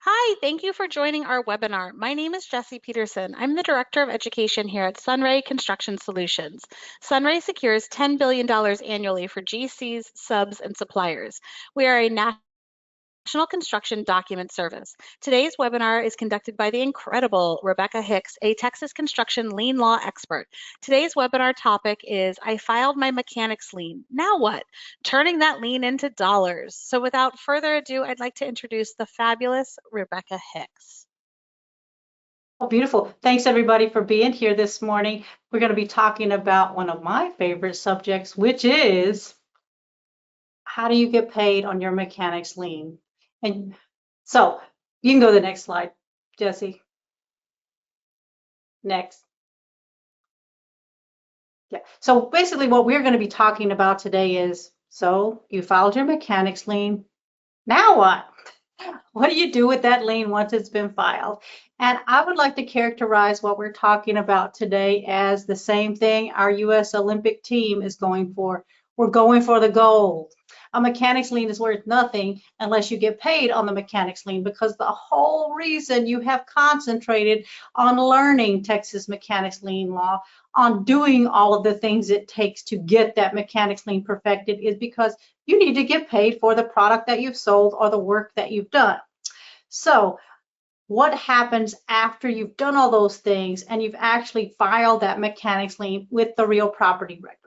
Hi, thank you for joining our webinar. My name is Jessie Peterson. I'm the Director of Education here at SunRay Construction Solutions. SunRay secures $10 billion annually for GCs, subs, and suppliers. We are a national construction document service. Today's webinar is conducted by the incredible Rebecca Hicks, a Texas construction lien law expert. Today's webinar topic is I filed my mechanics lien. Now what? Turning that lien into dollars. So without further ado, I'd like to introduce the fabulous Rebecca Hicks. Oh, beautiful. Thanks everybody for being here this morning. We're going to be talking about one of my favorite subjects, which is how do you get paid on your mechanics lien? And so you can go to the next slide, Jessie. Next. Yeah. So basically what we're going to be talking about today is, so you filed your mechanics lien. Now what? What do you do with that lien once it's been filed? And I would like to characterize what we're talking about today as the same thing our U.S. Olympic team is going for. We're going for the gold. A mechanics lien is worth nothing unless you get paid on the mechanics lien, because the whole reason you have concentrated on learning Texas mechanics lien law, on doing all of the things it takes to get that mechanics lien perfected, is because you need to get paid for the product that you've sold or the work that you've done. So what happens after you've done all those things and you've actually filed that mechanics lien with the real property records?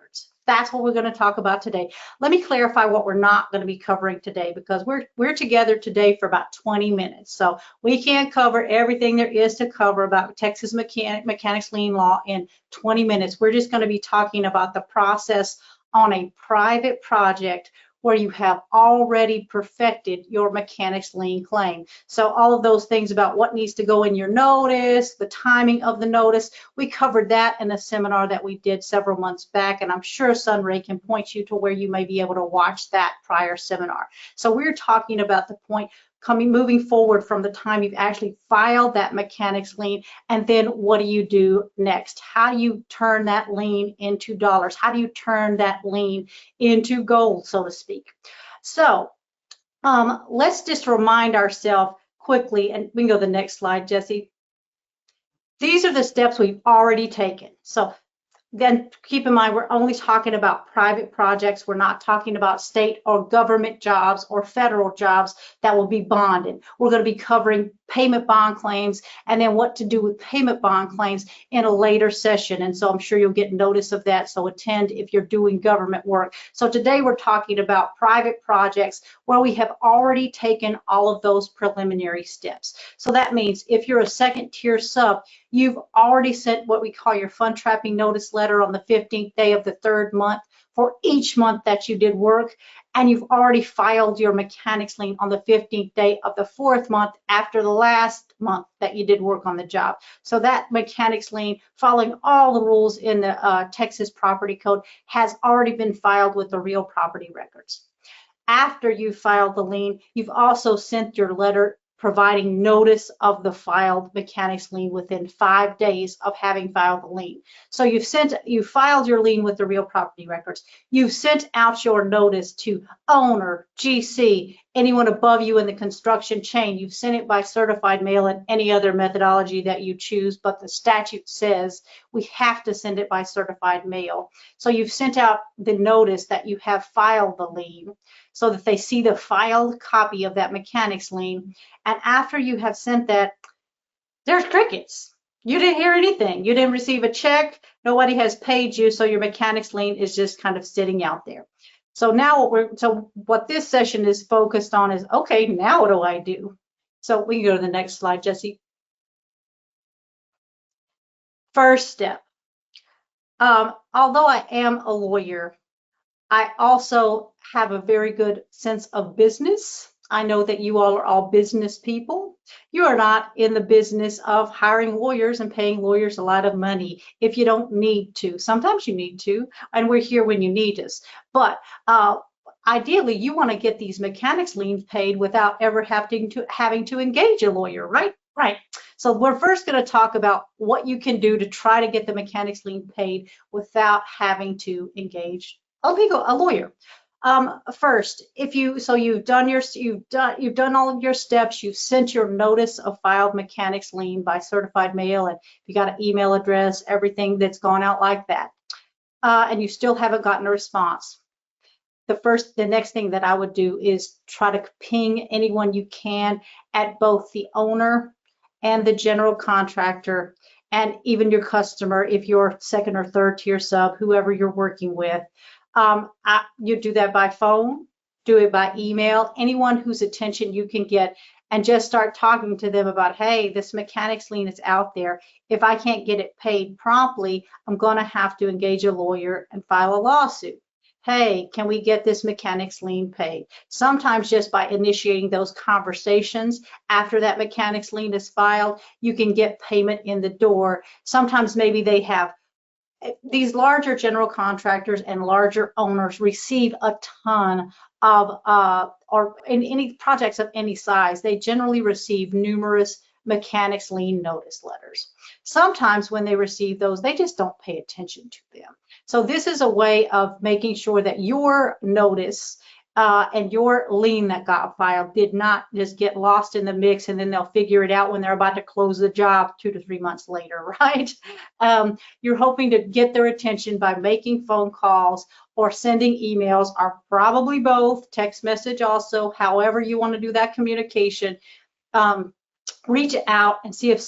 That's what we're going to talk about today. Let me clarify what we're not going to be covering today, because we're together today for about 20 minutes. So we can't cover everything there is to cover about Texas mechanics lien law in 20 minutes. We're just going to be talking about the process on a private project where you have already perfected your mechanics lien claim. So all of those things about what needs to go in your notice, the timing of the notice, we covered that in a seminar that we did several months back, and I'm sure SunRay can point you to where you may be able to watch that prior seminar. So we're talking about the point moving forward from the time you've actually filed that mechanics lien, and then what do you do next? How do you turn that lien into dollars? How do you turn that lien into gold, so to speak? So let's just remind ourselves quickly, and we can go to the next slide, Jessie. These are the steps we've already taken. So then keep in mind, we're only talking about private projects. We're not talking about state or government jobs or federal jobs that will be bonded. We're going to be covering payment bond claims and then what to do with payment bond claims in a later session. And so I'm sure you'll get notice of that. So attend if you're doing government work. So today we're talking about private projects where we have already taken all of those preliminary steps. So that means if you're a second tier sub, you've already sent what we call your fund trapping notice letter on the 15th day of the third month for each month that you did work, and you've already filed your mechanics lien on the 15th day of the fourth month after the last month that you did work on the job. So that mechanics lien, following all the rules in the Texas Property Code, has already been filed with the real property records. After you filed the lien, you've also sent your letter providing notice of the filed mechanics lien within 5 days of having filed the lien. So you filed your lien with the real property records. You've sent out your notice to owner, GC, anyone above you in the construction chain. You've sent it by certified mail and any other methodology that you choose, but the statute says we have to send it by certified mail. So you've sent out the notice that you have filed the lien, so that they see the filed copy of that mechanics lien. And after you have sent that, there's crickets. You didn't hear anything. You didn't receive a check. Nobody has paid you, so your mechanics lien is just kind of sitting out there. So now what this session is focused on is, okay, now what do I do? So we can go to the next slide, Jessie. First step. Although I am a lawyer, I also have a very good sense of business. I know that you all are all business people. You are not in the business of hiring lawyers and paying lawyers a lot of money if you don't need to. Sometimes you need to, and we're here when you need us. But ideally, you want to get these mechanics liens paid without ever having to engage a lawyer, right? Right. So we're first going to talk about what you can do to try to get the mechanics lien paid without having to engage a lawyer. First, you've done all of your steps, you've sent your notice of filed mechanics lien by certified mail, and you got an email address, everything that's gone out like that, and you still haven't gotten a response. The next thing that I would do is try to ping anyone you can at both the owner and the general contractor, and even your customer, if you're second or third tier sub, whoever you're working with. You do that by phone, do it by email, anyone whose attention you can get, and just start talking to them about, hey, this mechanics lien is out there. If I can't get it paid promptly, I'm going to have to engage a lawyer and file a lawsuit. Hey, can we get this mechanics lien paid? Sometimes just by initiating those conversations after that mechanics lien is filed, you can get payment in the door. Sometimes maybe they have these larger general contractors and larger owners receive a ton of, or in any projects of any size, they generally receive numerous mechanics lien notice letters. Sometimes when they receive those, they just don't pay attention to them. So this is a way of making sure that your notice and your lien that got filed did not just get lost in the mix, and then they'll figure it out when they're about to close the job 2 to 3 months later, right? You're hoping to get their attention by making phone calls or sending emails, or probably both, text message also, however you want to do that communication. Reach out and see if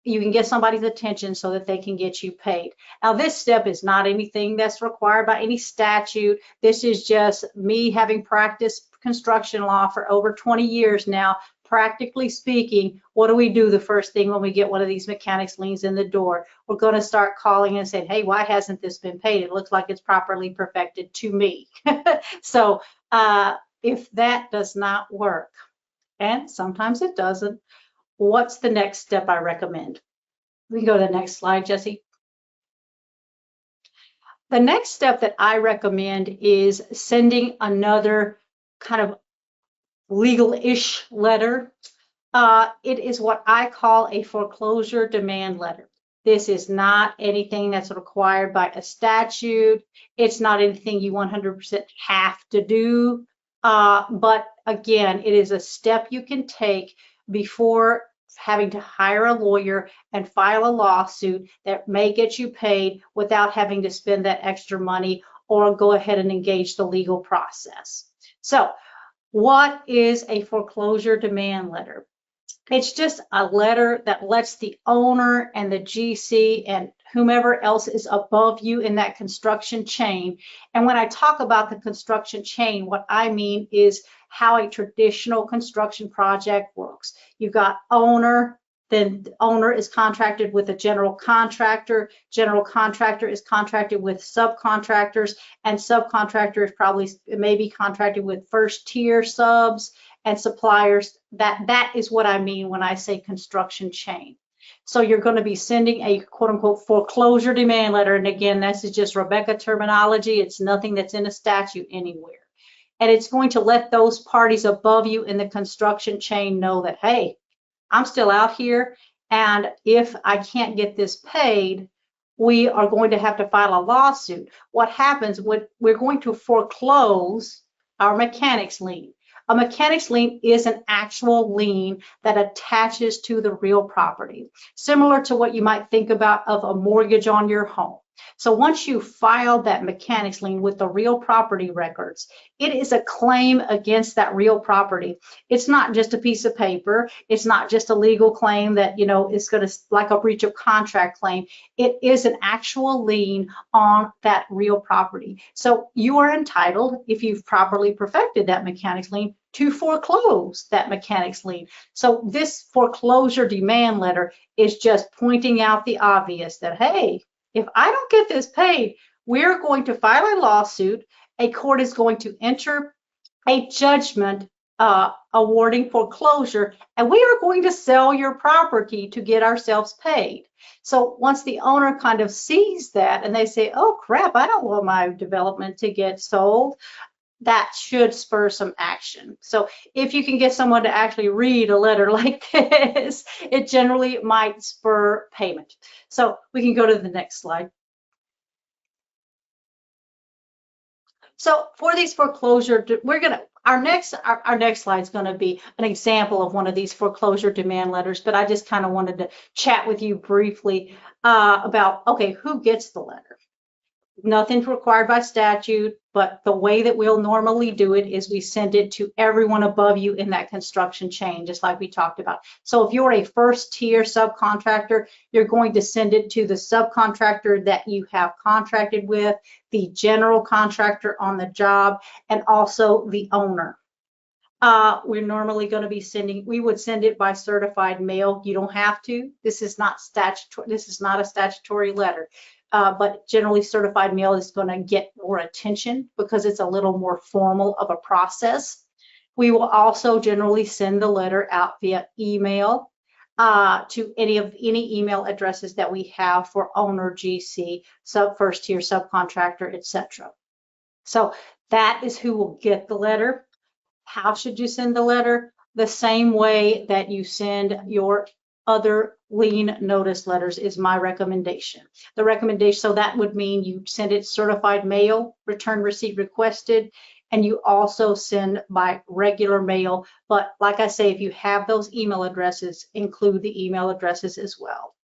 you can get somebody's attention so that they can get you paid. Now, this step is not anything that's required by any statute. This is just me having practiced construction law for over 20 years now. Practically speaking, what do we do the first thing when we get one of these mechanics liens in the door? We're going to start calling and saying, hey, why hasn't this been paid? It looks like it's properly perfected to me. So if that does not work, and sometimes it doesn't, what's the next step I recommend? We can go to the next slide, Jesse. The next step that I recommend is sending another kind of legal-ish letter. It is what I call a foreclosure demand letter. This is not anything that's required by a statute. It's not anything you 100% have to do. But again, it is a step you can take before having to hire a lawyer and file a lawsuit that may get you paid without having to spend that extra money or go ahead and engage the legal process. So, what is a foreclosure demand letter? It's just a letter that lets the owner and the GC and whomever else is above you in that construction chain. And when I talk about the construction chain, what I mean is how a traditional construction project works. You've got owner, then the owner is contracted with a general contractor is contracted with subcontractors, and subcontractor is maybe contracted with first tier subs and suppliers. That is what I mean when I say construction chain. So you're going to be sending a quote unquote foreclosure demand letter. And again, this is just Rebecca terminology. It's nothing that's in a statute anywhere. And it's going to let those parties above you in the construction chain know that, hey, I'm still out here, and if I can't get this paid, we are going to have to file a lawsuit. What happens when we're going to foreclose our mechanics lien? A mechanics lien is an actual lien that attaches to the real property, similar to what you might think about of a mortgage on your home. So once you file that mechanics lien with the real property records, it is a claim against that real property. It's not just a piece of paper. It's not just a legal claim that, is going to, like a breach of contract claim. It is an actual lien on that real property. So you are entitled, if you've properly perfected that mechanics lien, to foreclose that mechanics lien. So this foreclosure demand letter is just pointing out the obvious that, hey, if I don't get this paid, we're going to file a lawsuit. A court is going to enter a judgment awarding foreclosure, and we are going to sell your property to get ourselves paid. So once the owner kind of sees that and they say, oh crap, I don't want my development to get sold, that should spur some action. So if you can get someone to actually read a letter like this, it generally might spur payment. So we can go to the next slide. So for these foreclosure, our next slide is going to be an example of one of these foreclosure demand letters, but I just kind of wanted to chat with you briefly about, okay, who gets the letter? Nothing's required by statute, but the way that we'll normally do it is we send it to everyone above you in that construction chain, just like we talked about. So if you're a first tier subcontractor, you're going to send it to the subcontractor that you have contracted with, the general contractor on the job, and also the owner. We're normally going to be we would send it by certified mail. You don't have to. This is not a statutory letter. But generally certified mail is going to get more attention because it's a little more formal of a process. We will also generally send the letter out via email to any email addresses that we have for owner, GC, first tier subcontractor, etc. So that is who will get the letter. How should you send the letter? The same way that you send your other lien notice letters is my recommendation. The recommendation, so that would mean you send it certified mail, return receipt requested, and you also send by regular mail. But like I say, if you have those email addresses, include the email addresses as well.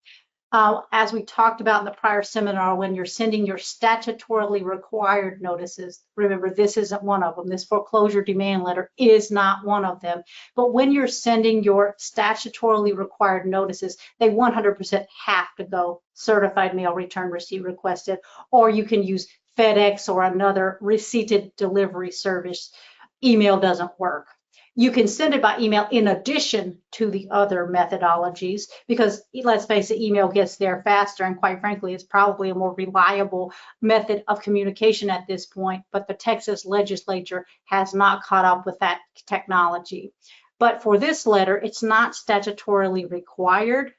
As we talked about in the prior seminar, when you're sending your statutorily required notices, remember this isn't one of them. This foreclosure demand letter is not one of them. But when you're sending your statutorily required notices, they 100% have to go certified mail, return receipt requested, or you can use FedEx or another receipted delivery service. Email doesn't work. You can send it by email in addition to the other methodologies because, let's face it, email gets there faster, and quite frankly, it's probably a more reliable method of communication at this point, but the Texas legislature has not caught up with that technology. But for this letter, it's not statutorily required.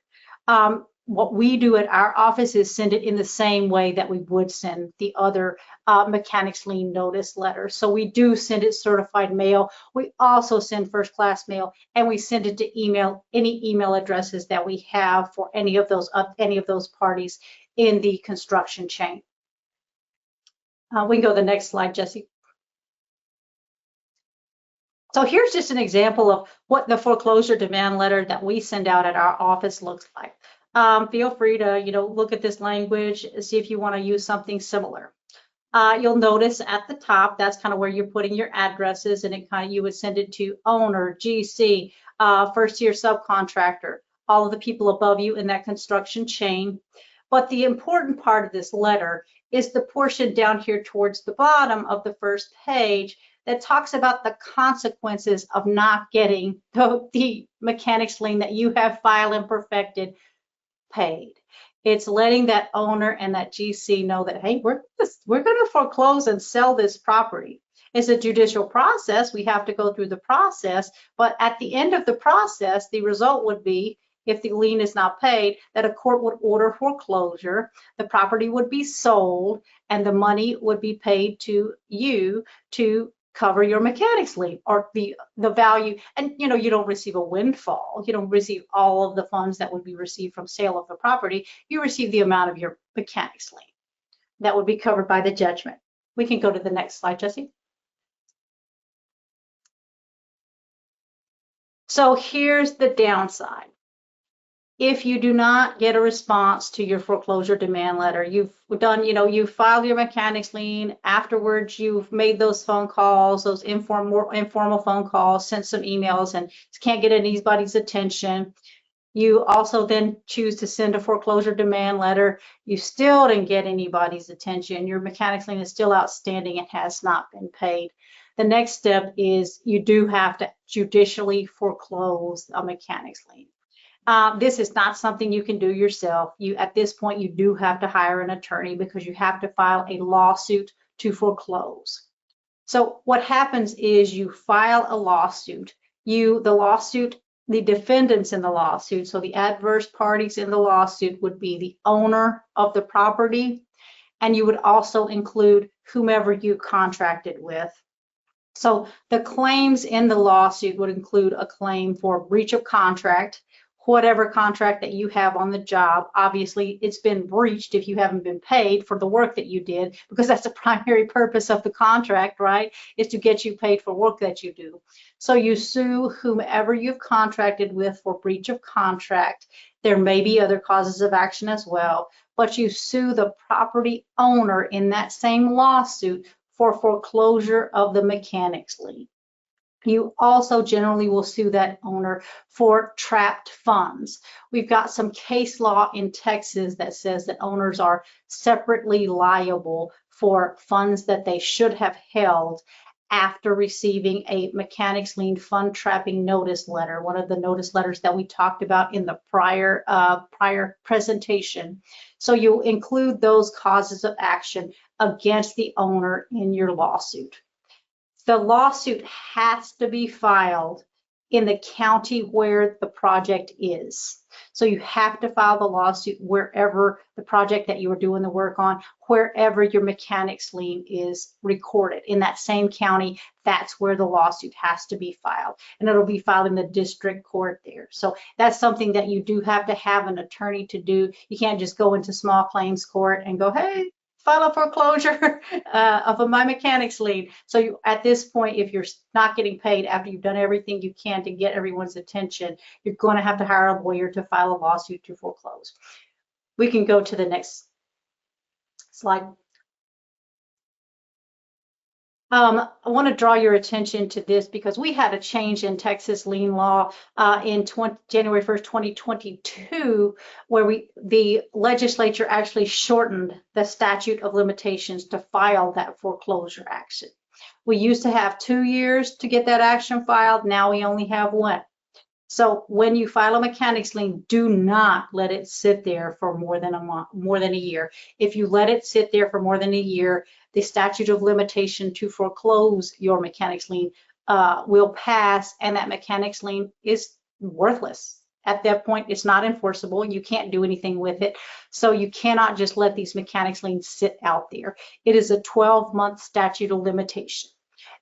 What we do at our office is send it in the same way that we would send the other mechanics lien notice letter. So we do send it certified mail. We also send first class mail, and we send it to any email addresses that we have for any of those parties in the construction chain. We can go to the next slide, Jesse. So here's just an example of what the foreclosure demand letter that we send out at our office looks like. Feel free to, look at this language, see if you want to use something similar. You'll notice at the top, that's kind of where you're putting your addresses, and you would send it to owner, GC, first tier subcontractor, all of the people above you in that construction chain. But the important part of this letter is the portion down here towards the bottom of the first page that talks about the consequences of not getting the mechanics lien that you have filed and perfected paid. It's letting that owner and that GC know that, hey, we're going to foreclose and sell this property. It's a judicial process. We have to go through the process. But at the end of the process, the result would be, if the lien is not paid, that a court would order foreclosure, the property would be sold, and the money would be paid to you to cover your mechanics lien or the value. And you don't receive a windfall. You don't receive all of the funds that would be received from sale of the property. You receive the amount of your mechanics lien that would be covered by the judgment. We can go to the next slide, Jesse. So here's the downside. If you do not get a response to your foreclosure demand letter, you've filed your mechanics lien, afterwards you've made those phone calls, those informal phone calls, sent some emails, and can't get anybody's attention. You also then choose to send a foreclosure demand letter. You still didn't get anybody's attention. Your mechanics lien is still outstanding and has not been paid. The next step is you do have to judicially foreclose a mechanics lien. This is not something you can do yourself. At this point, you do have to hire an attorney because you have to file a lawsuit to foreclose. So what happens is you file a lawsuit. The defendants in the lawsuit, so the adverse parties in the lawsuit would be the owner of the property, and you would also include whomever you contracted with. So the claims in the lawsuit would include a claim for breach of contract, whatever contract that you have on the job. Obviously, it's been breached if you haven't been paid for the work that you did, because that's the primary purpose of the contract, right? Is to get you paid for work that you do. So you sue whomever you've contracted with for breach of contract. There may be other causes of action as well, but you sue the property owner in that same lawsuit for foreclosure of the mechanics lien. You also generally will sue that owner for trapped funds. We've got some case law in Texas that says that owners are separately liable for funds that they should have held after receiving a mechanics lien fund trapping notice letter, one of the notice letters that we talked about in the prior presentation. So you include those causes of action against the owner in your lawsuit. The lawsuit has to be filed in the county where the project is. So you have to file the lawsuit wherever the project that you are doing the work on, wherever your mechanics lien is recorded. In that same county, that's where the lawsuit has to be filed. And it'll be filed in the district court there. So that's something that you do have to have an attorney to do. You can't just go into small claims court and go, hey, file a foreclosure of my mechanics lien. So you, at this point, if you're not getting paid after you've done everything you can to get everyone's attention, you're going to have to hire a lawyer to file a lawsuit to foreclose. We can go to the next slide. I want to draw your attention to this because we had a change in Texas lien law in January 1st, 2022, where the legislature actually shortened the statute of limitations to file that foreclosure action. We used to have 2 years to get that action filed. Now we only have 1. So when you file a mechanics lien, do not let it sit there for more than a year. If you let it sit there for more than a year, the statute of limitation to foreclose your mechanics lien will pass, and that mechanics lien is worthless. At that point, it's not enforceable. You can't do anything with it. So you cannot just let these mechanics liens sit out there. It is a 12-month statute of limitation.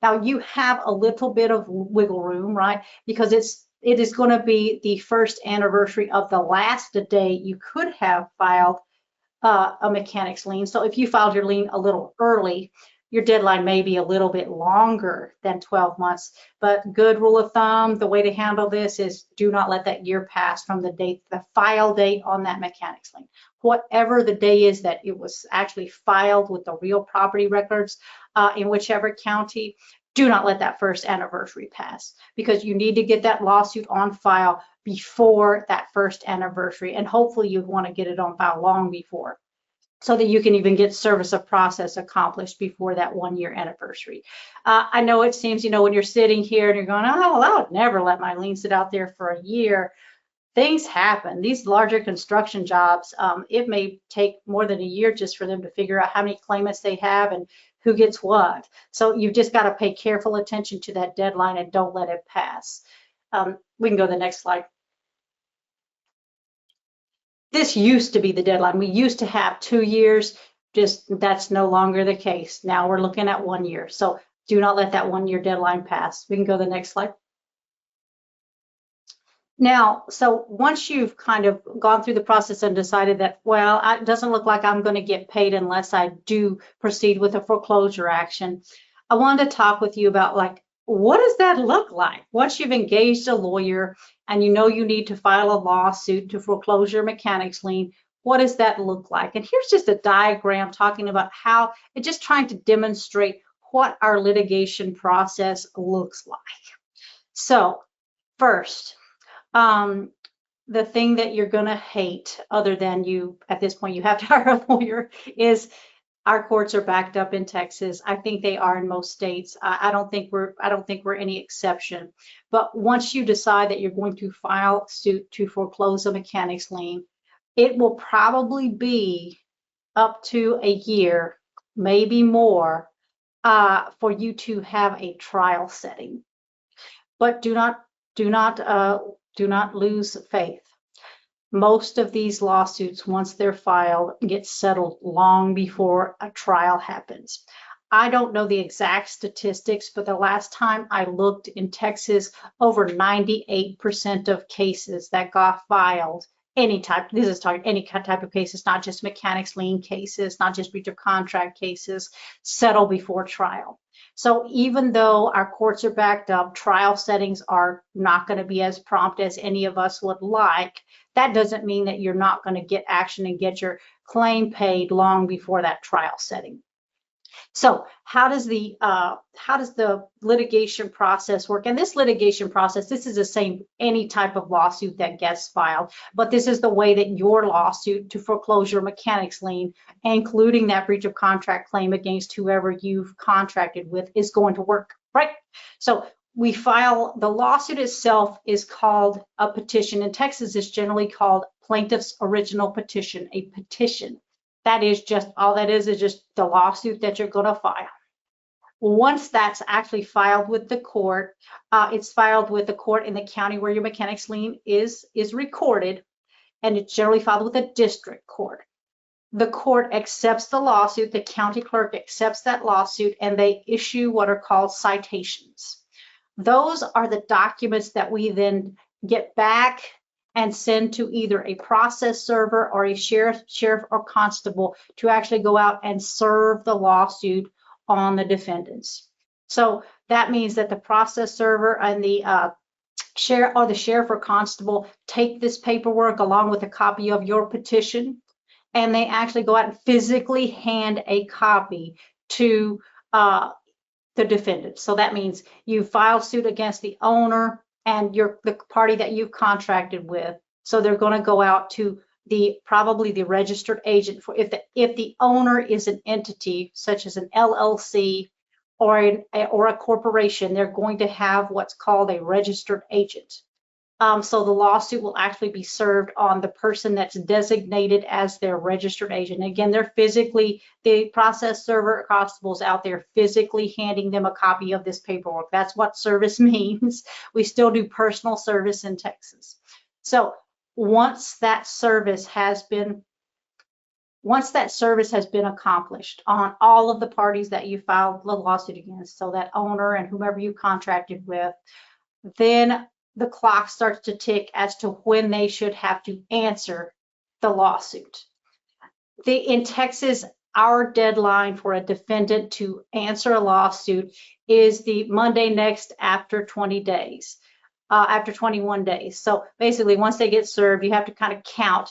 Now you have a little bit of wiggle room, right? Because it is going to be the first anniversary of the last day you could have filed a mechanics lien. So if you filed your lien a little early, your deadline may be a little bit longer than 12 months. But good rule of thumb, the way to handle this is do not let that year pass from the date, the file date on that mechanics lien. Whatever the day is that it was actually filed with the real property records in whichever county, do not let that first anniversary pass, because you need to get that lawsuit on file before that first anniversary. And hopefully you'd want to get it on file long before, so that you can even get service of process accomplished before that 1-year anniversary. I know it seems, when you're sitting here and you're going, oh, well, I would never let my lien sit out there for a year. Things happen. These larger construction jobs, it may take more than a year just for them to figure out how many claimants they have and who gets what. So you've just got to pay careful attention to that deadline and don't let it pass. We can go to the next slide. This used to be the deadline. We used to have 2 years. Just that's no longer the case. Now we're looking at 1 year. So do not let that 1-year deadline pass. We can go to the next slide. Now, so once you've kind of gone through the process and decided that, well, it doesn't look like I'm going to get paid unless I do proceed with a foreclosure action, I wanted to talk with you about, like, what does that look like? Once you've engaged a lawyer and you know you need to file a lawsuit to foreclose your mechanics lien, what does that look like? And here's just a diagram talking about how, just trying to demonstrate what our litigation process looks like. So first, the thing that you're going to hate, other than you, at this point, you have to hire a lawyer, is our courts are backed up in Texas. I think they are in most states. I don't think we're any exception. But once you decide that you're going to file suit to foreclose a mechanics lien, it will probably be up to a year, maybe more, for you to have a trial setting. But do not lose faith. Most of these lawsuits, once they're filed, get settled long before a trial happens. I don't know the exact statistics, but the last time I looked in Texas, over 98% of cases that got filed, any type, this is talking any type of cases, not just mechanics lien cases, not just breach of contract cases, settle before trial. So even though our courts are backed up, trial settings are not going to be as prompt as any of us would like. That doesn't mean that you're not going to get action and get your claim paid long before that trial setting. So how does the litigation process work? And this litigation process, this is the same any type of lawsuit that gets filed, but this is the way that your lawsuit to foreclosure mechanics lien, including that breach of contract claim against whoever you've contracted with, is going to work, right? So we file, the lawsuit itself is called a petition. In Texas, it's generally called plaintiff's original petition, a petition. That is just, all that is just the lawsuit that you're going to file. Once that's actually filed with the court, it's filed with the court in the county where your mechanics lien is recorded, and it's generally filed with a district court. The court accepts the lawsuit, the county clerk accepts that lawsuit, and they issue what are called citations. Those are the documents that we then get back and send to either a process server or a sheriff or constable to actually go out and serve the lawsuit on the defendants. So that means that the process server and the sheriff or constable take this paperwork along with a copy of your petition, and they actually go out and physically hand a copy to the defendant. So that means you file suit against the owner and the party that you've contracted with. So they're going to go out to probably the registered agent for if the owner is an entity such as an LLC or a corporation, they're going to have what's called a registered agent. So the lawsuit will actually be served on the person that's designated as their registered agent. Again, the process server constables out there physically handing them a copy of this paperwork. That's what service means. We still do personal service in Texas. So once that service has been accomplished on all of the parties that you filed the lawsuit against, so that owner and whomever you contracted with, then the clock starts to tick as to when they should have to answer the lawsuit. In Texas, our deadline for a defendant to answer a lawsuit is the Monday next after 20 days, after 21 days. So basically, once they get served, you have to kind of count,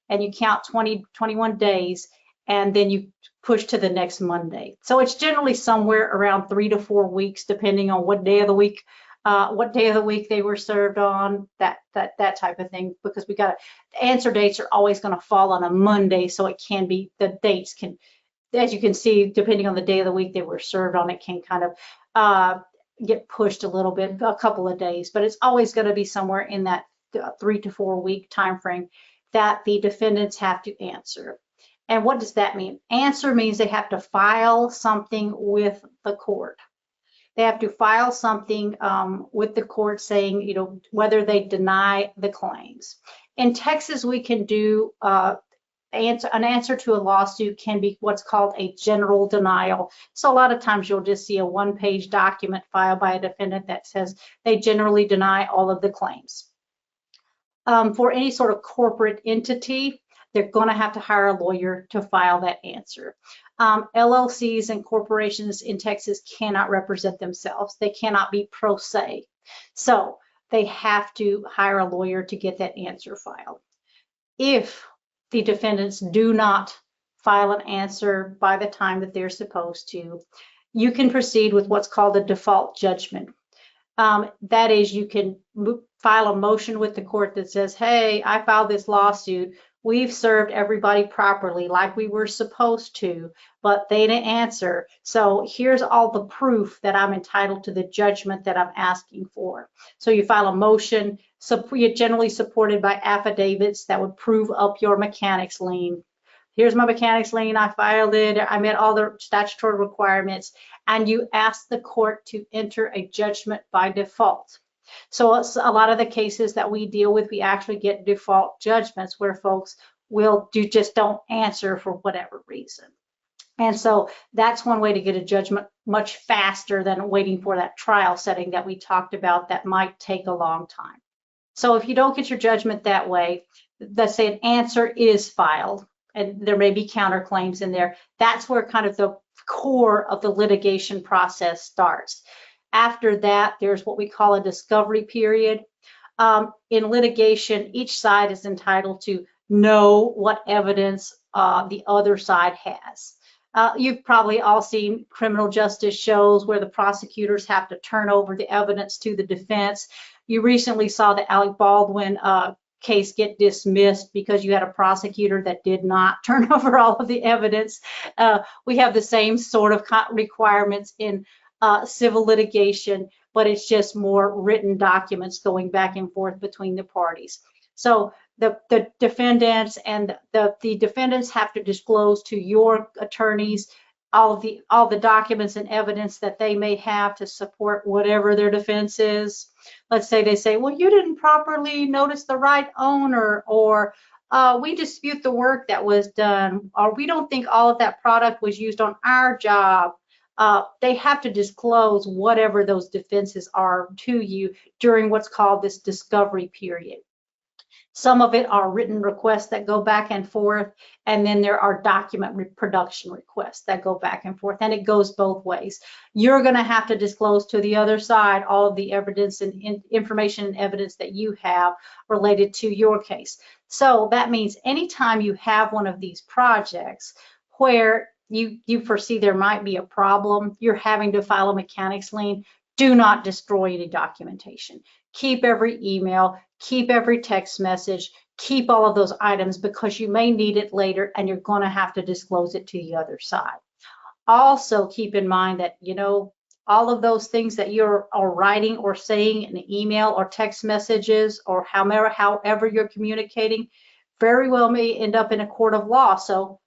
and you count 21 days, and then you push to the next Monday. So it's generally somewhere around 3 to 4 weeks, depending on what day of the week they were served on, that type of thing, because the answer dates are always going to fall on a Monday, so it can be, the dates can, as you can see, depending on the day of the week they were served on, it can kind of get pushed a little bit, a couple of days, but it's always going to be somewhere in that 3 to 4 week time frame that the defendants have to answer. And what does that mean? Answer means they have to file something with the court. They have to file something with the court saying, whether they deny the claims. In Texas, we can do an answer to a lawsuit can be what's called a general denial. So a lot of times you'll just see a one-page document filed by a defendant that says they generally deny all of the claims. For any sort of corporate entity, they're going to have to hire a lawyer to file that answer. LLCs and corporations in Texas cannot represent themselves. They cannot be pro se. So they have to hire a lawyer to get that answer filed. If the defendants do not file an answer by the time that they're supposed to, you can proceed with what's called a default judgment. That is, you can file a motion with the court that says, hey, I filed this lawsuit. We've served everybody properly like we were supposed to, but they didn't answer. So here's all the proof that I'm entitled to the judgment that I'm asking for. So you file a motion, you're generally supported by affidavits that would prove up your mechanics lien. Here's my mechanics lien, I filed it, I met all the statutory requirements, and you ask the court to enter a judgment by default. So a lot of the cases that we deal with, we actually get default judgments where folks just don't answer for whatever reason. And so that's one way to get a judgment much faster than waiting for that trial setting that we talked about that might take a long time. So if you don't get your judgment that way, let's say an answer is filed and there may be counterclaims in there, that's where kind of the core of the litigation process starts. After that, there's what we call a discovery period. In litigation, each side is entitled to know what evidence the other side has. You've probably all seen criminal justice shows where the prosecutors have to turn over the evidence to the defense. You recently saw the Alec Baldwin case get dismissed because you had a prosecutor that did not turn over all of the evidence. We have the same sort of requirements in civil litigation, but it's just more written documents going back and forth between the parties. So the defendants and the defendants have to disclose to your attorneys all the documents and evidence that they may have to support whatever their defense is. Let's say they say, well, you didn't properly notice the right owner, or we dispute the work that was done, or we don't think all of that product was used on our job. They have to disclose whatever those defenses are to you during what's called this discovery period. Some of it are written requests that go back and forth, and then there are document reproduction requests that go back and forth, and it goes both ways. You're going to have to disclose to the other side all of the evidence and information and evidence that you have related to your case. So that means anytime you have one of these projects where you foresee there might be a problem, you're having to file a mechanics lien, do not destroy any documentation. Keep every email, keep every text message, keep all of those items because you may need it later and you're going to have to disclose it to the other side. Also keep in mind that, you know, all of those things that you're writing or saying in email or text messages or however you're communicating very well may end up in a court of law. So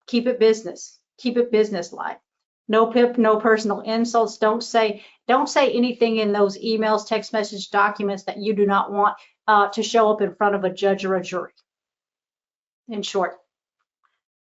keep it business, keep it business-like. No pip, no personal insults. Don't say anything in those emails, text message documents that you do not want to show up in front of a judge or a jury, in short.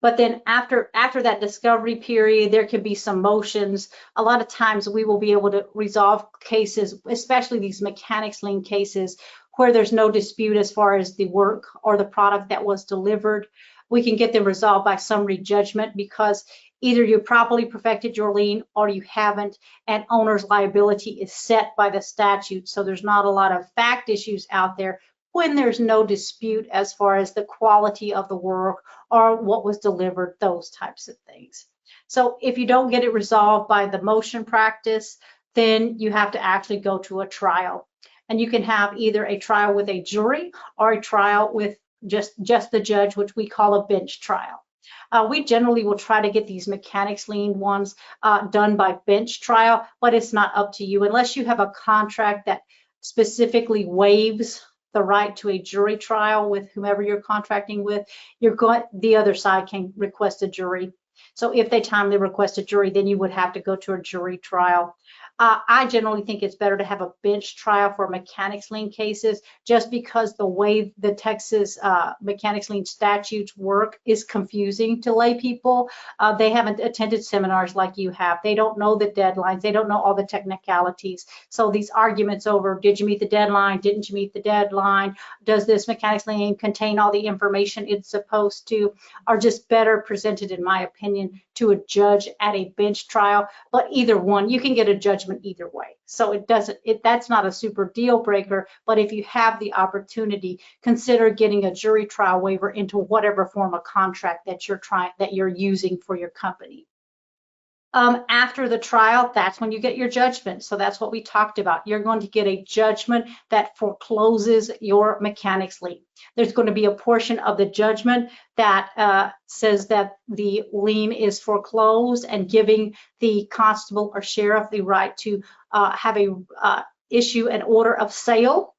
But then after that discovery period, there can be some motions. A lot of times we will be able to resolve cases, especially these mechanics lien cases, where there's no dispute as far as the work or the product that was delivered. We can get them resolved by summary judgment because either you properly perfected your lien or you haven't, and owner's liability is set by the statute. So there's not a lot of fact issues out there when there's no dispute as far as the quality of the work or what was delivered, those types of things. So if you don't get it resolved by the motion practice, then you have to actually go to a trial. And you can have either a trial with a jury or a trial with just the judge, which we call a bench trial. We generally will try to get these mechanics lien ones done by bench trial, but it's not up to you unless you have a contract that specifically waives the right to a jury trial with whomever you're contracting with. The other side can request a jury. So if they timely request a jury, then you would have to go to a jury trial. I generally think it's better to have a bench trial for mechanics lien cases just because the way the Texas mechanics lien statutes work is confusing to lay people. They haven't attended seminars like you have. They don't know the deadlines. They don't know all the technicalities. So these arguments over, did you meet the deadline? Didn't you meet the deadline? Does this mechanics lien contain all the information it's supposed to? Are just better presented, in my opinion, to a judge at a bench trial. But either one, you can get a judgment either way. So that's not a super deal breaker, but if you have the opportunity, consider getting a jury trial waiver into whatever form of contract that you're using for your company. After the trial, that's when you get your judgment. So that's what we talked about. You're going to get a judgment that forecloses your mechanics lien. There's going to be a portion of the judgment that says that the lien is foreclosed and giving the constable or sheriff the right to issue an order of sale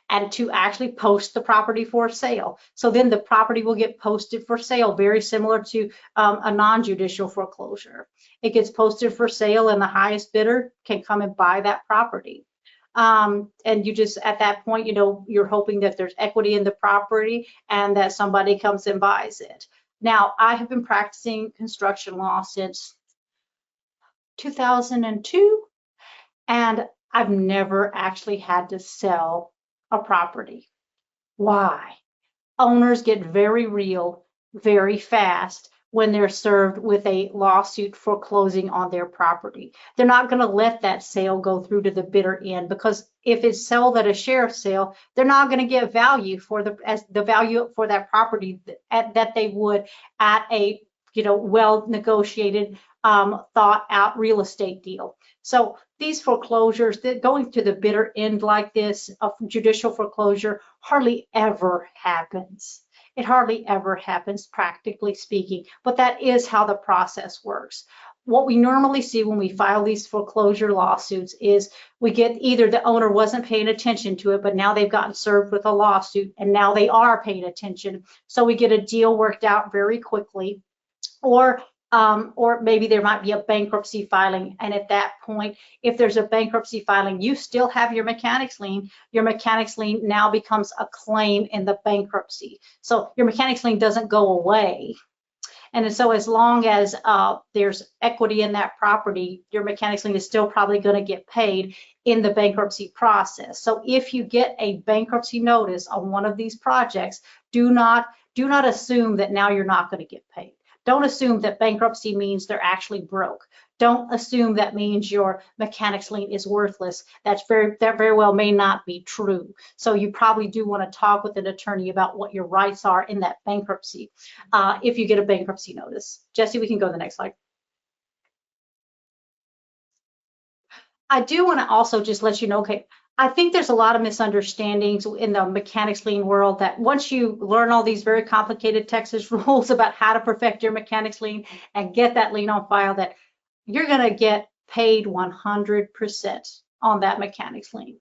and to actually post the property for sale. So then the property will get posted for sale, very similar to a non-judicial foreclosure. It gets posted for sale and the highest bidder can come and buy that property. And you just, at that point, you know, you're hoping that there's equity in the property and that somebody comes and buys it. Now, I have been practicing construction law since 2002, and I've never actually had to sell a property. Why? Owners get very real very fast when they're served with a lawsuit foreclosing on their property. They're not going to let that sale go through to the bitter end, because if it's sold at a sheriff's sale, they're not going to get value for the value for that property that they would at a well negotiated, thought out real estate deal. So these foreclosures, going to the bitter end like this of judicial foreclosure, hardly ever happens. It hardly ever happens, practically speaking, but that is how the process works. What we normally see when we file these foreclosure lawsuits is we get either the owner wasn't paying attention to it, but now they've gotten served with a lawsuit and now they are paying attention. So we get a deal worked out very quickly, or maybe there might be a bankruptcy filing. And at that point, if there's a bankruptcy filing, you still have your mechanics lien. Your mechanics lien now becomes a claim in the bankruptcy. So your mechanics lien doesn't go away. And so as long as there's equity in that property, your mechanics lien is still probably going to get paid in the bankruptcy process. So if you get a bankruptcy notice on one of these projects, do not assume that now you're not going to get paid. Don't assume that bankruptcy means they're actually broke. Don't assume that means your mechanics lien is worthless. That very well may not be true. So you probably do want to talk with an attorney about what your rights are in that bankruptcy if you get a bankruptcy notice. Jesse, we can go to the next slide. I do want to also just let you know, okay, I think there's a lot of misunderstandings in the mechanics lien world, that once you learn all these very complicated Texas rules about how to perfect your mechanics lien and get that lien on file, that you're going to get paid 100% on that mechanics lien.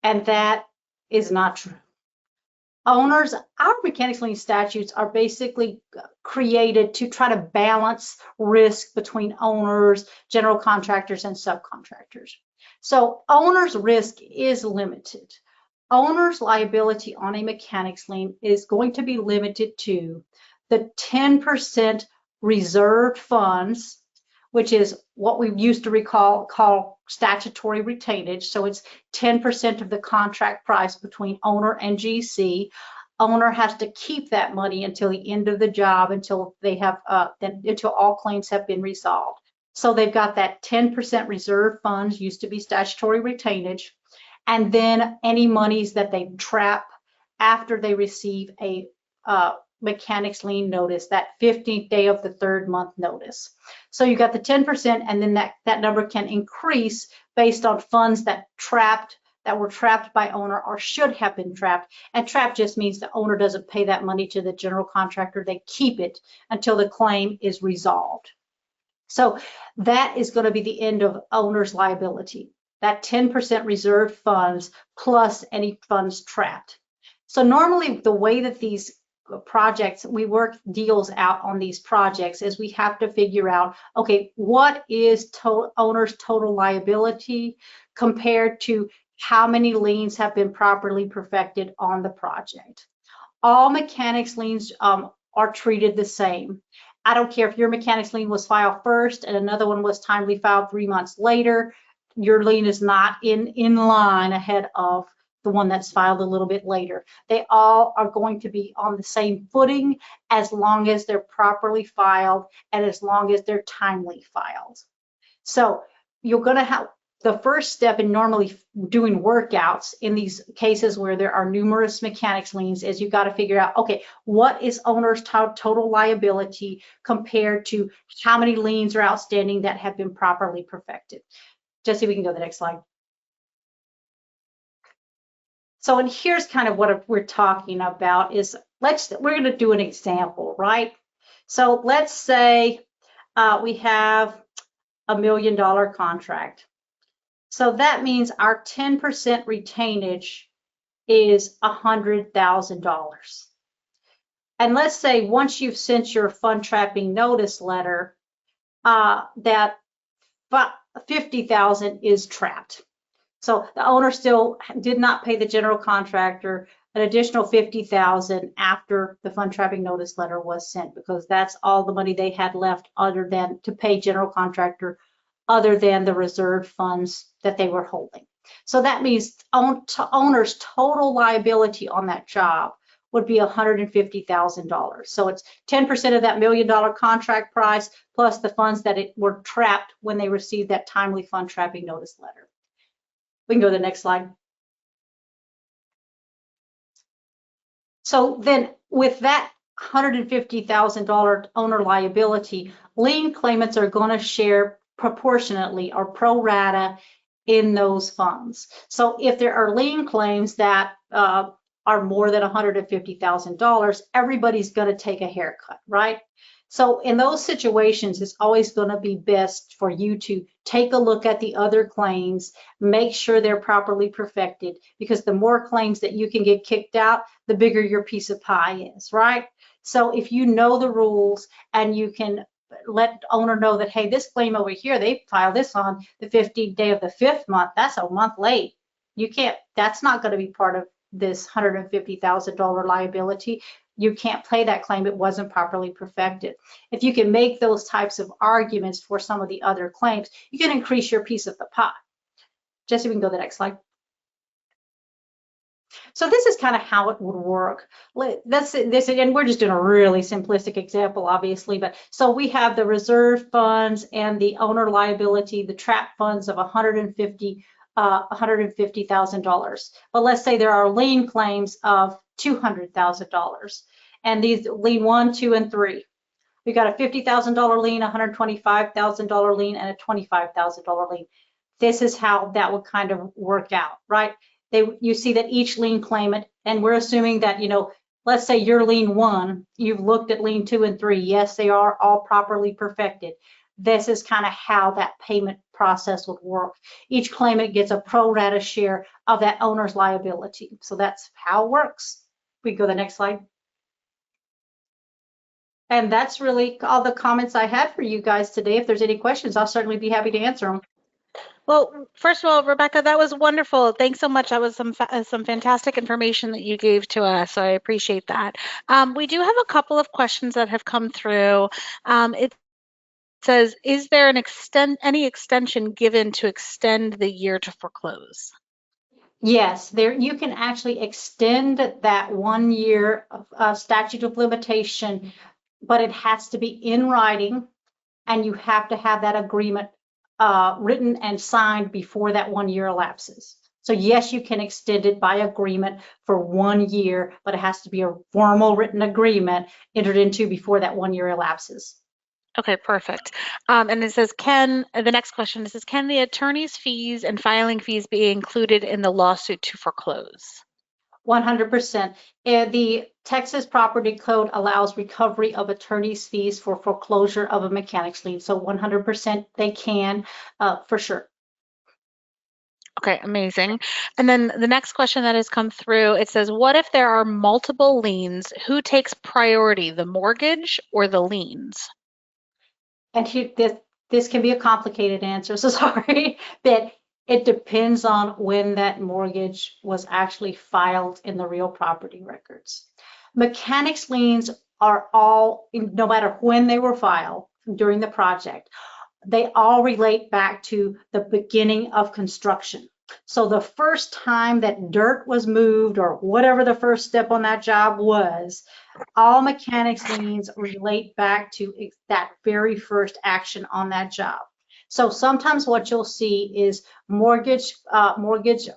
And that is not true. Owners, our mechanics lien statutes are basically created to try to balance risk between owners, general contractors, and subcontractors. So owner's risk is limited. Owner's liability on a mechanics lien is going to be limited to the 10% reserved funds, which is what we used to call statutory retainage. So it's 10% of the contract price between owner and GC. Owner has to keep that money until the end of the job, until they have until all claims have been resolved. So they've got that 10% reserve funds, used to be statutory retainage, and then any monies that they trap after they receive a mechanics lien notice, that 15th day of the third month notice. So you got the 10%, and then that number can increase based on funds that were trapped by owner or should have been trapped. And trapped just means the owner doesn't pay that money to the general contractor. They keep it until the claim is resolved. So that is going to be the end of owner's liability, that 10% reserved funds plus any funds trapped. So normally the way that these projects, we work deals out on these projects, is we have to figure out, okay, what is owner's total liability compared to how many liens have been properly perfected on the project. All mechanics liens are treated the same. I don't care if your mechanics lien was filed first and another one was timely filed 3 months later, your lien is not in line ahead of the one that's filed a little bit later. They all are going to be on the same footing as long as they're properly filed and as long as they're timely filed. So you're going to have the first step in normally doing workouts in these cases where there are numerous mechanics liens is you've got to figure out, okay, what is owner's total liability compared to how many liens are outstanding that have been properly perfected. Jesse, we can go to the next slide. So, and here's kind of what we're talking about is, we're going to do an example, right? So let's say we have $1 million contract. So that means our 10% retainage is $100,000. And let's say once you've sent your fund trapping notice letter, that $50,000 is trapped. So the owner still did not pay the general contractor. an additional $50,000 after the fund trapping notice letter was sent, because that's all the money they had left other than to pay general contractor, other than the reserved funds that they were holding. So that means owner's total liability on that job would be $150,000. So it's 10% of that $1 million contract price plus the funds that were trapped when they received that timely fund trapping notice letter. We can go to the next slide. So then with that $150,000 owner liability, lien claimants are going to share proportionately or pro rata in those funds. So if there are lien claims that are more than $150,000, everybody's going to take a haircut, right? So in those situations, it's always going to be best for you to take a look at the other claims, make sure they're properly perfected, because the more claims that you can get kicked out, the bigger your piece of pie is, right? So if you know the rules and you can let the owner know that, hey, this claim over here, they filed this on the 15th day of the 5th month, that's a month late. You can't, that's not going to be part of this $150,000 liability. You can't pay that claim, it wasn't properly perfected. If you can make those types of arguments for some of the other claims, you can increase your piece of the pie. Jesse, we can go to the next slide. So this is kind of how it would work. And we're just doing a really simplistic example, obviously, but so we have the reserve funds and the owner liability, the trap funds of $150,000. But let's say there are lien claims of $200,000, and these lien 1, 2, and 3. We got a $50,000 lien, a $125,000 lien, and a $25,000 lien. This is how that would kind of work out, right? You see that each lien claimant, and we're assuming that, you know, let's say you're lien 1, you've looked at lien 2 and 3. Yes, they are all properly perfected. This is kind of how that payment process would work. Each claimant gets a pro rata share of that owner's liability. So that's how it works. We go to the next slide. And that's really all the comments I had for you guys today. If there's any questions, I'll certainly be happy to answer them. Well, first of all, Rebecca, that was wonderful. Thanks so much. That was some fantastic information that you gave to us. So I appreciate that. We do have a couple of questions that have come through. It says, is there any extension given to extend the year to foreclose? Yes, there you can actually extend that 1 year statute of limitation, but it has to be in writing, and you have to have that agreement written and signed before that 1 year elapses. So yes, you can extend it by agreement for 1 year, but it has to be a formal written agreement entered into before that 1 year elapses. Okay, perfect. And it says, the next question is, can the attorney's fees and filing fees be included in the lawsuit to foreclose? 100%. The Texas Property Code allows recovery of attorney's fees for foreclosure of a mechanics lien. So 100% they can, for sure. Okay, amazing. And then the next question that has come through, it says, what if there are multiple liens? Who takes priority, the mortgage or the liens? And this can be a complicated answer, so sorry, but it depends on when that mortgage was actually filed in the real property records. Mechanics liens are all, no matter when they were filed during the project, they all relate back to the beginning of construction. So the first time that dirt was moved or whatever the first step on that job was, all mechanics liens relate back to that very first action on that job. So sometimes what you'll see is mortgage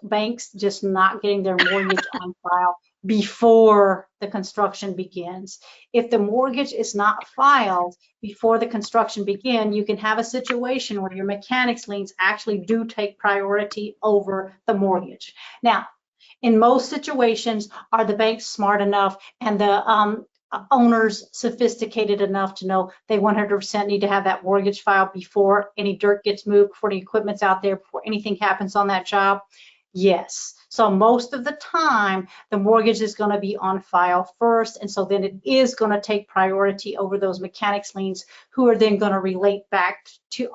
banks just not getting their mortgage on file before the construction begins. If the mortgage is not filed before the construction begins, you can have a situation where your mechanics liens actually do take priority over the mortgage. Now, in most situations, are the banks smart enough and the owners sophisticated enough to know they 100% need to have that mortgage filed before any dirt gets moved, before the equipment's out there, before anything happens on that job? Yes. So most of the time, the mortgage is going to be on file first. And so then it is going to take priority over those mechanics liens, who are then going to relate back to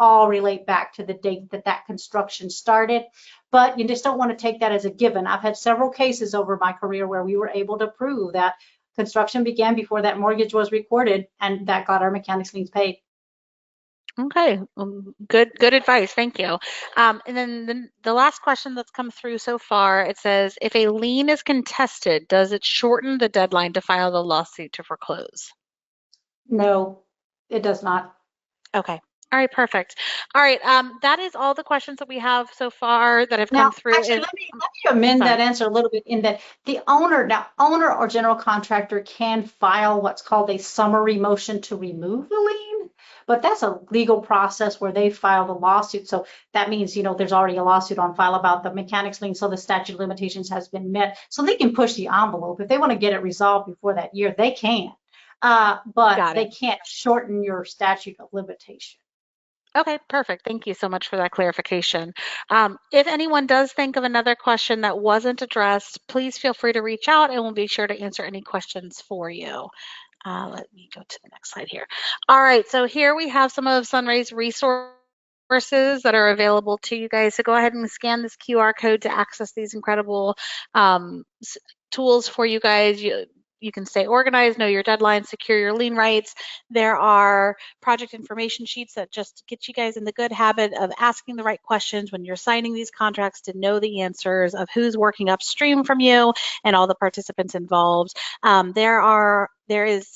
the date that that construction started. But you just don't want to take that as a given. I've had several cases over my career where we were able to prove that construction began before that mortgage was recorded, and that got our mechanics liens paid. Okay, good advice. Thank you. And then the last question that's come through so far, it says, if a lien is contested, does it shorten the deadline to file the lawsuit to foreclose? No, it does not. Okay. All right, perfect. All right, that is all the questions that we have so far that have come Now, through. actually, let me amend that answer a little bit in that the owner or general contractor can file what's called a summary motion to remove the lien, but that's a legal process where they filed a lawsuit. So that means, there's already a lawsuit on file about the mechanics lien, so the statute of limitations has been met. So they can push the envelope. If they want to get it resolved before that year, they can. But Got they it. can't shorten your statute of limitation. Okay, perfect. Thank you so much for that clarification. If anyone does think of another question that wasn't addressed, please feel free to reach out and we'll be sure to answer any questions for you. Let me go to the next slide here. All right, so here we have some of SunRay's resources that are available to you guys. So go ahead and scan this QR code to access these incredible tools for you guys. You can stay organized, know your deadlines, secure your lien rights. There are project information sheets that just get you guys in the good habit of asking the right questions when you're signing these contracts, to know the answers of who's working upstream from you and all the participants involved. There is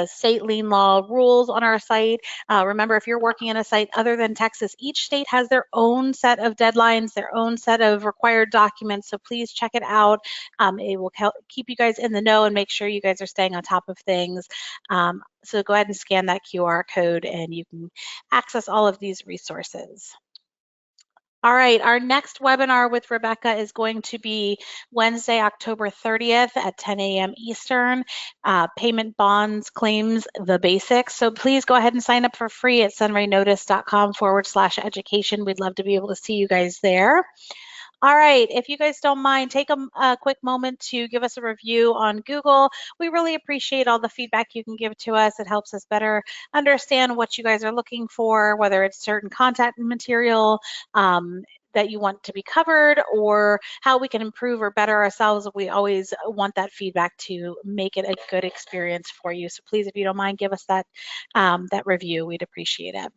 state lien law rules on our site. Remember, if you're working in a site other than Texas, each state has their own set of deadlines, their own set of required documents. So please check it out. It will keep you guys in the know and make sure you guys are staying on top of things. So go ahead and scan that QR code and you can access all of these resources. All right, our next webinar with Rebecca is going to be Wednesday, October 30th at 10 a.m. Eastern. Payment bonds, claims, the basics. So please go ahead and sign up for free at sunraynotice.com/education. We'd love to be able to see you guys there. All right, if you guys don't mind, take a quick moment to give us a review on Google. We really appreciate all the feedback you can give to us. It helps us better understand what you guys are looking for, whether it's certain content material that you want to be covered, or how we can improve or better ourselves. We always want that feedback to make it a good experience for you. So please, if you don't mind, give us that review. We'd appreciate it.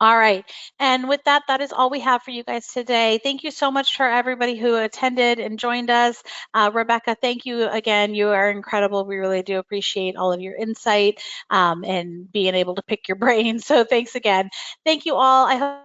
All right. And with that, that is all we have for you guys today. Thank you so much for everybody who attended and joined us. Rebecca, thank you again. You are incredible. We really do appreciate all of your insight and being able to pick your brain. So thanks again. Thank you all. I hope